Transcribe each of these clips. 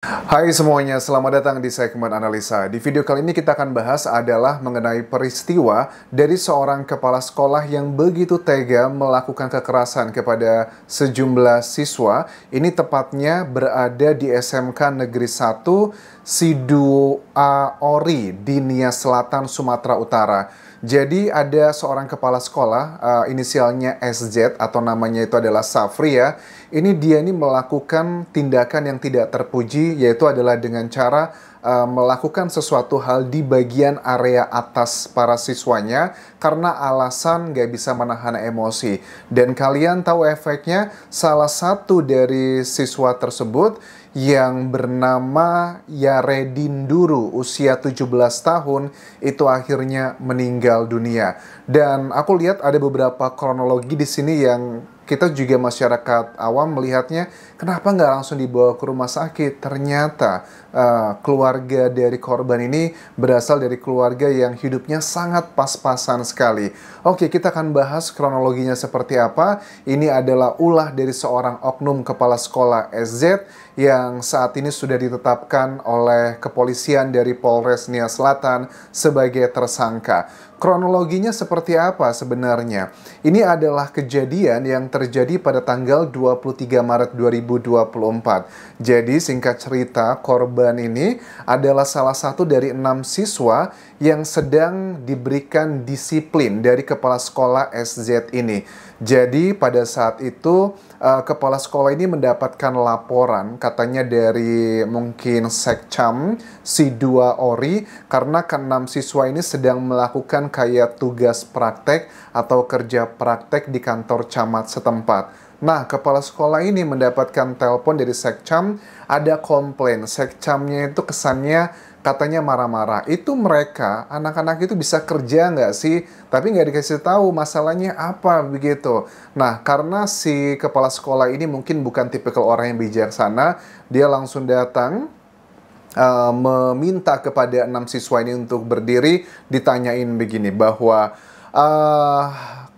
Hai semuanya, selamat datang di segmen analisa. Di video kali ini kita akan bahas adalah mengenai peristiwa dari seorang kepala sekolah yang begitu tega melakukan kekerasan kepada sejumlah siswa. Ini tepatnya berada di SMK Negeri 1 Sidoarjo di Nias Selatan, Sumatera Utara. Jadi ada seorang kepala sekolah, inisialnya SZ atau namanya itu adalah Safri ya. Dia melakukan tindakan yang tidak terpuji, yaitu adalah dengan cara melakukan sesuatu hal di bagian area atas para siswanya karena alasan nggak bisa menahan emosi. Dan kalian tahu efeknya, salah satu dari siswa tersebut yang bernama Yaredin Duru, usia 17 tahun, itu akhirnya meninggal dunia. Dan aku lihat ada beberapa kronologi di sini yang kita juga masyarakat awam melihatnya, kenapa nggak langsung dibawa ke rumah sakit? Ternyata keluarga dari korban ini berasal dari keluarga yang hidupnya sangat pas-pasan sekali. Oke, kita akan bahas kronologinya seperti apa. Ini adalah ulah dari seorang oknum kepala sekolah SZ yang saat ini sudah ditetapkan oleh kepolisian dari Polres Nias Selatan sebagai tersangka. Kronologinya seperti apa sebenarnya? Ini adalah kejadian yang terjadi pada tanggal 23 Maret 2024. Jadi singkat cerita, korban ini adalah salah satu dari 6 siswa yang sedang diberikan disiplin dari kepala sekolah SZ ini. Jadi pada saat itu kepala sekolah ini mendapatkan laporan katanya dari mungkin Sekcam Sidoarjo karena ke-6 siswa ini sedang melakukan kayak tugas praktek atau kerja praktek di kantor camat setempat. Nah, kepala sekolah ini mendapatkan telepon dari Sekcam, ada komplain. Sekcamnya itu kesannya katanya marah-marah. Itu mereka, anak-anak itu bisa kerja nggak sih? Tapi nggak dikasih tahu masalahnya apa begitu. Nah, karena si kepala sekolah ini mungkin bukan tipikal orang yang bijaksana, dia langsung datang, meminta kepada 6 siswa ini untuk berdiri, ditanyain begini, bahwa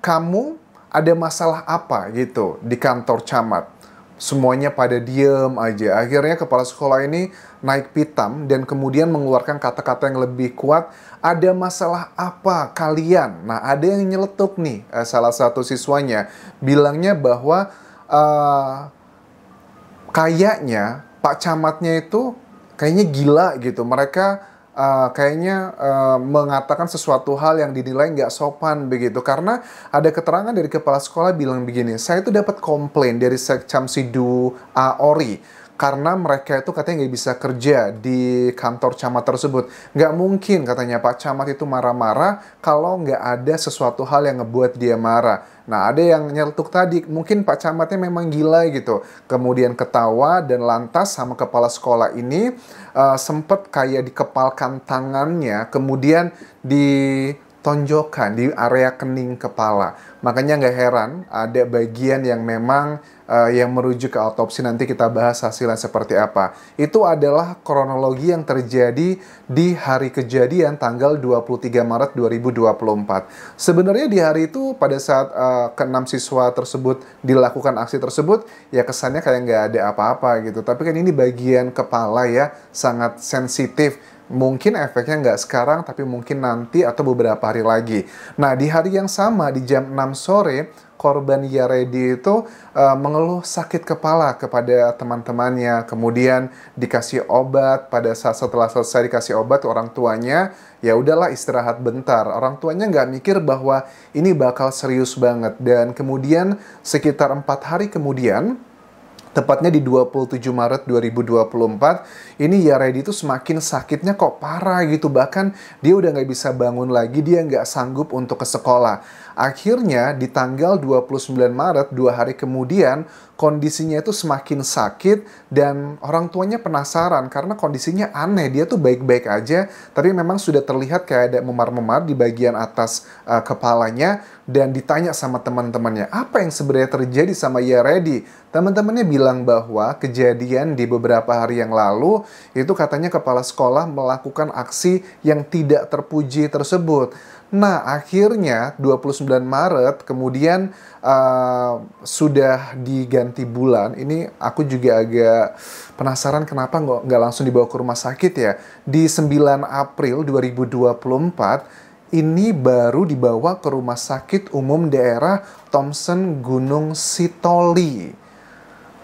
kamu ada masalah apa gitu di kantor camat. Semuanya pada diem aja. Akhirnya kepala sekolah ini naik pitam dan kemudian mengeluarkan kata-kata yang lebih kuat. Ada masalah apa kalian? Nah, ada yang nyeletuk nih, salah satu siswanya. Bilangnya bahwa kayaknya Pak Camatnya itu kayaknya gila gitu. Mereka kayaknya mengatakan sesuatu hal yang dinilai nggak sopan begitu. Karena ada keterangan dari kepala sekolah bilang begini, saya itu dapat komplain dari Sekcam Sidoarjo karena mereka itu katanya nggak bisa kerja di kantor camat tersebut. Nggak mungkin katanya Pak Camat itu marah-marah kalau nggak ada sesuatu hal yang ngebuat dia marah. Nah, ada yang nyeletuk tadi, mungkin Pak Camatnya memang gila gitu. Kemudian ketawa dan lantas sama kepala sekolah ini sempat kayak dikepalkan tangannya, kemudian ditonjokkan di area kening kepala. Makanya nggak heran ada bagian yang memang yang merujuk ke autopsi, nanti kita bahas hasilnya seperti apa. Itu adalah kronologi yang terjadi di hari kejadian tanggal 23 Maret 2024. Sebenarnya di hari itu pada saat ke-6 siswa tersebut dilakukan aksi tersebut, ya kesannya kayak nggak ada apa-apa gitu. Tapi kan ini bagian kepala ya, sangat sensitif. Mungkin efeknya nggak sekarang, tapi mungkin nanti atau beberapa hari lagi. Nah, di hari yang sama, di jam 6 sore, korban Yaredi itu mengeluh sakit kepala kepada teman-temannya. Kemudian dikasih obat. Pada saat setelah selesai dikasih obat, orang tuanya, ya udahlah istirahat bentar. Orang tuanya nggak mikir bahwa ini bakal serius banget. Dan kemudian sekitar 4 hari kemudian, tepatnya di 27 Maret 2024, ini Yaredi itu semakin sakitnya kok parah gitu. Bahkan dia udah nggak bisa bangun lagi, dia nggak sanggup untuk ke sekolah. Akhirnya di tanggal 29 Maret, 2 hari kemudian, kondisinya itu semakin sakit dan orang tuanya penasaran karena kondisinya aneh. Dia tuh baik-baik aja, tapi memang sudah terlihat kayak ada memar-memar di bagian atas kepalanya. Dan ditanya sama teman-temannya, apa yang sebenarnya terjadi sama Yaredi? Teman-temannya bilang bahwa kejadian di beberapa hari yang lalu, itu katanya kepala sekolah melakukan aksi yang tidak terpuji tersebut. Nah, akhirnya 29 Maret kemudian sudah diganti bulan. Ini aku juga agak penasaran kenapa nggak langsung dibawa ke rumah sakit ya. Di 9 April 2024 ini baru dibawa ke Rumah Sakit Umum Daerah Thompson Gunung Sitoli.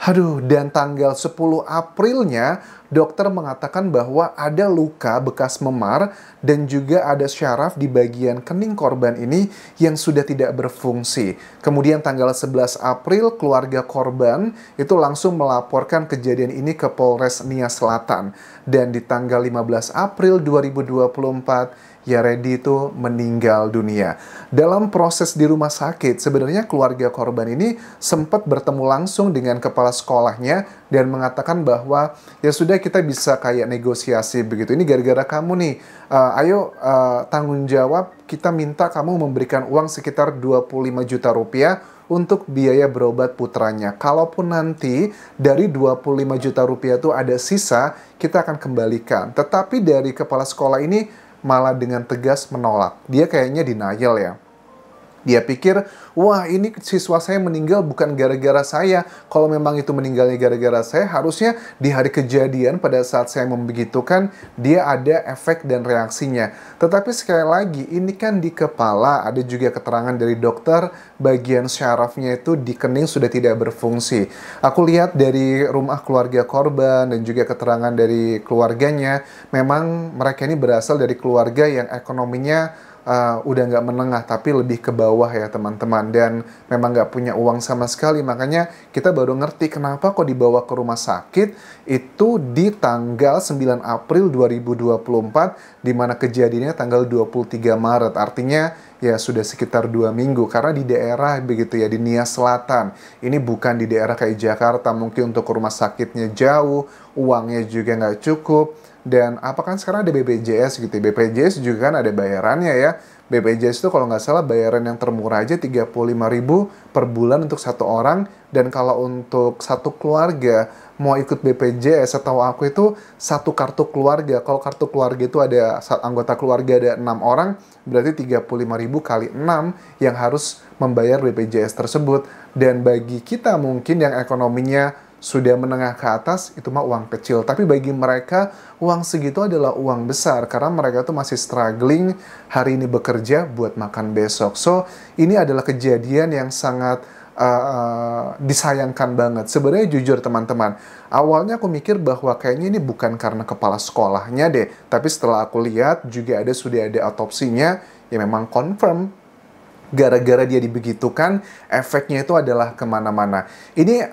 Aduh, dan tanggal 10 Aprilnya, dokter mengatakan bahwa ada luka bekas memar dan juga ada syaraf di bagian kening korban ini yang sudah tidak berfungsi. Kemudian tanggal 11 April, keluarga korban itu langsung melaporkan kejadian ini ke Polres Nia Selatan. Dan di tanggal 15 April 2024, Yaredi itu meninggal dunia. Dalam proses di rumah sakit, sebenarnya keluarga korban ini sempat bertemu langsung dengan kepala sekolahnya dan mengatakan bahwa ya sudah kita bisa kayak negosiasi begitu. Ini gara-gara kamu nih, ayo tanggung jawab, kita minta kamu memberikan uang sekitar 25 juta rupiah untuk biaya berobat putranya. Kalaupun nanti dari 25 juta rupiah itu ada sisa, kita akan kembalikan. Tetapi dari kepala sekolah ini malah dengan tegas menolak. Dia kayaknya denial ya. Dia pikir, wah ini siswa saya meninggal bukan gara-gara saya. Kalau memang itu meninggalnya gara-gara saya, harusnya di hari kejadian pada saat saya membegitukan, dia ada efek dan reaksinya. Tetapi sekali lagi, ini kan di kepala, ada juga keterangan dari dokter, bagian syarafnya itu di kening sudah tidak berfungsi. Aku lihat dari rumah keluarga korban dan juga keterangan dari keluarganya, memang mereka ini berasal dari keluarga yang ekonominya udah nggak menengah tapi lebih ke bawah ya teman-teman, dan memang nggak punya uang sama sekali. Makanya kita baru ngerti kenapa kok dibawa ke rumah sakit itu di tanggal 9 April 2024 di mana kejadiannya tanggal 23 Maret. Artinya ya sudah sekitar 2 minggu, karena di daerah begitu ya, di Nia Selatan. Ini bukan di daerah kayak Jakarta, mungkin untuk ke rumah sakitnya jauh, uangnya juga nggak cukup. Dan apa kan sekarang ada BPJS gitu, BPJS juga kan ada bayarannya ya. BPJS itu kalau nggak salah bayaran yang termurah aja 35.000 per bulan untuk satu orang. Dan kalau untuk satu keluarga mau ikut BPJS, atau aku itu satu kartu keluarga. Kalau kartu keluarga itu ada anggota keluarga ada 6 orang, berarti 35.000 kali 6 yang harus membayar BPJS tersebut. Dan bagi kita mungkin yang ekonominya sudah menengah ke atas, itu mah uang kecil. Tapi bagi mereka, uang segitu adalah uang besar. Karena mereka tuh masih struggling, hari ini bekerja buat makan besok. So, ini adalah kejadian yang sangat disayangkan banget. Sebenarnya jujur teman-teman, awalnya aku mikir bahwa kayaknya ini bukan karena kepala sekolahnya deh. Tapi setelah aku lihat, juga sudah ada otopsinya, ya memang confirm gara-gara dia dibegitukan, efeknya itu adalah kemana-mana. Ini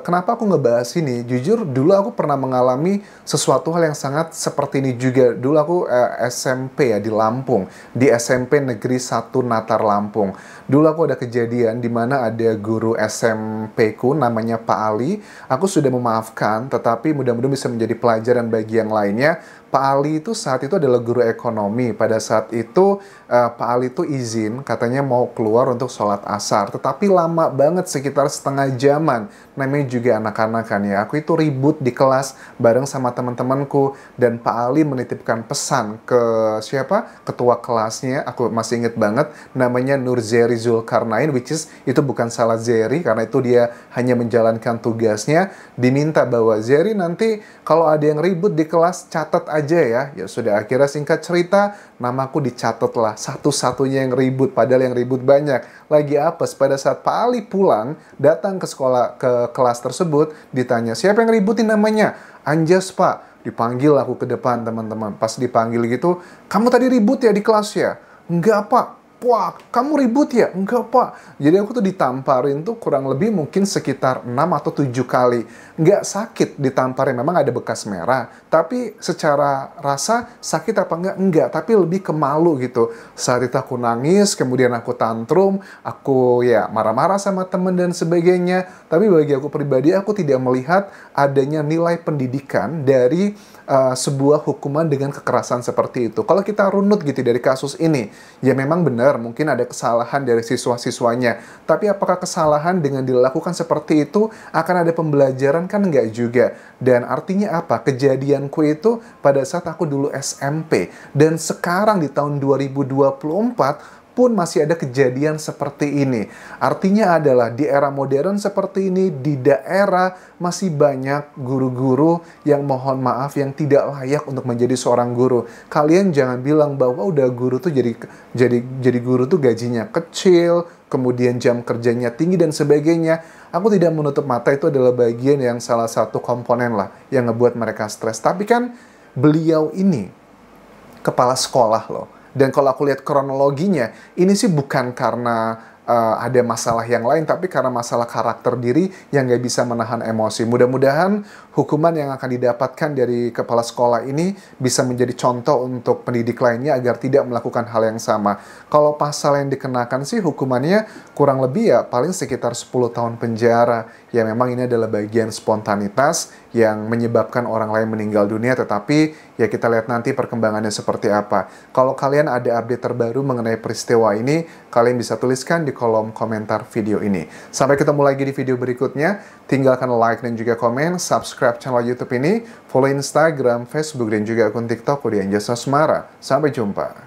kenapa aku ngebahas ini? Jujur, dulu aku pernah mengalami sesuatu hal yang sangat seperti ini juga. Dulu aku SMP ya di Lampung, di SMP Negeri 1 Natar Lampung. Dulu aku ada kejadian di mana ada guru SMP ku namanya Pak Ali. Aku sudah memaafkan, tetapi mudah-mudahan bisa menjadi pelajaran bagi yang lainnya. Pak Ali itu saat itu adalah guru ekonomi. Pada saat itu Pak Ali itu izin, katanya mau keluar untuk sholat asar. Tetapi lama banget, sekitar setengah jaman. Namanya juga anak-anak kan ya. Aku itu ribut di kelas bareng sama teman-temanku. Dan Pak Ali menitipkan pesan ke siapa? Ketua kelasnya, aku masih inget banget. Namanya Nurzeri Zulkarnain, which is itu bukan salah Zeri, karena itu dia hanya menjalankan tugasnya. Diminta bahwa Zeri nanti kalau ada yang ribut di kelas, catat aja ya. Ya sudah, akhirnya singkat cerita, namaku dicatat lah. Satu-satunya yang ribut, padahal yang ribut banyak. Lagi apes, pada saat Pak Ali pulang, datang ke sekolah, ke kelas tersebut, ditanya, siapa yang ributin namanya? Anjas, Pak. Dipanggil aku ke depan, teman-teman. Pas dipanggil gitu, kamu tadi ribut ya di kelas ya? Enggak, Pak. Wah, kamu ribut ya? Enggak, Pak. Jadi aku tuh ditamparin tuh kurang lebih mungkin sekitar 6 atau 7 kali. Enggak sakit ditamparin, memang ada bekas merah. Tapi secara rasa sakit apa enggak? Enggak, tapi lebih ke malu gitu. Saat itu aku nangis, kemudian aku tantrum, aku ya marah-marah sama temen dan sebagainya. Tapi bagi aku pribadi, aku tidak melihat adanya nilai pendidikan dari sebuah hukuman dengan kekerasan seperti itu. Kalau kita runut gitu dari kasus ini, ya memang benar mungkin ada kesalahan dari siswa-siswanya. Tapi apakah kesalahan dengan dilakukan seperti itu akan ada pembelajaran? Kan enggak juga. Dan artinya apa? Kejadianku itu pada saat aku dulu SMP. Dan sekarang di tahun 2024 pun masih ada kejadian seperti ini. Artinya adalah di era modern seperti ini, di daerah masih banyak guru-guru yang mohon maaf yang tidak layak untuk menjadi seorang guru. Kalian jangan bilang bahwa udah guru tuh jadi guru tuh gajinya kecil, kemudian jam kerjanya tinggi dan sebagainya. Aku tidak menutup mata itu adalah bagian yang salah satu komponen lah yang ngebuat mereka stres. Tapi kan beliau ini kepala sekolah loh. Dan kalau aku lihat kronologinya, ini sih bukan karena ada masalah yang lain, tapi karena masalah karakter diri yang nggak bisa menahan emosi. Mudah-mudahan hukuman yang akan didapatkan dari kepala sekolah ini bisa menjadi contoh untuk pendidik lainnya agar tidak melakukan hal yang sama. Kalau pasal yang dikenakan sih hukumannya kurang lebih ya paling sekitar 10 tahun penjara. Ya memang ini adalah bagian spontanitas yang menyebabkan orang lain meninggal dunia, tetapi ya kita lihat nanti perkembangannya seperti apa. Kalau kalian ada update terbaru mengenai peristiwa ini, kalian bisa tuliskan di kolom komentar video ini. Sampai ketemu lagi di video berikutnya. Tinggalkan like dan juga komen, subscribe channel YouTube ini, follow Instagram, Facebook, dan juga akun TikTok Dian Jasasmara. Sampai jumpa.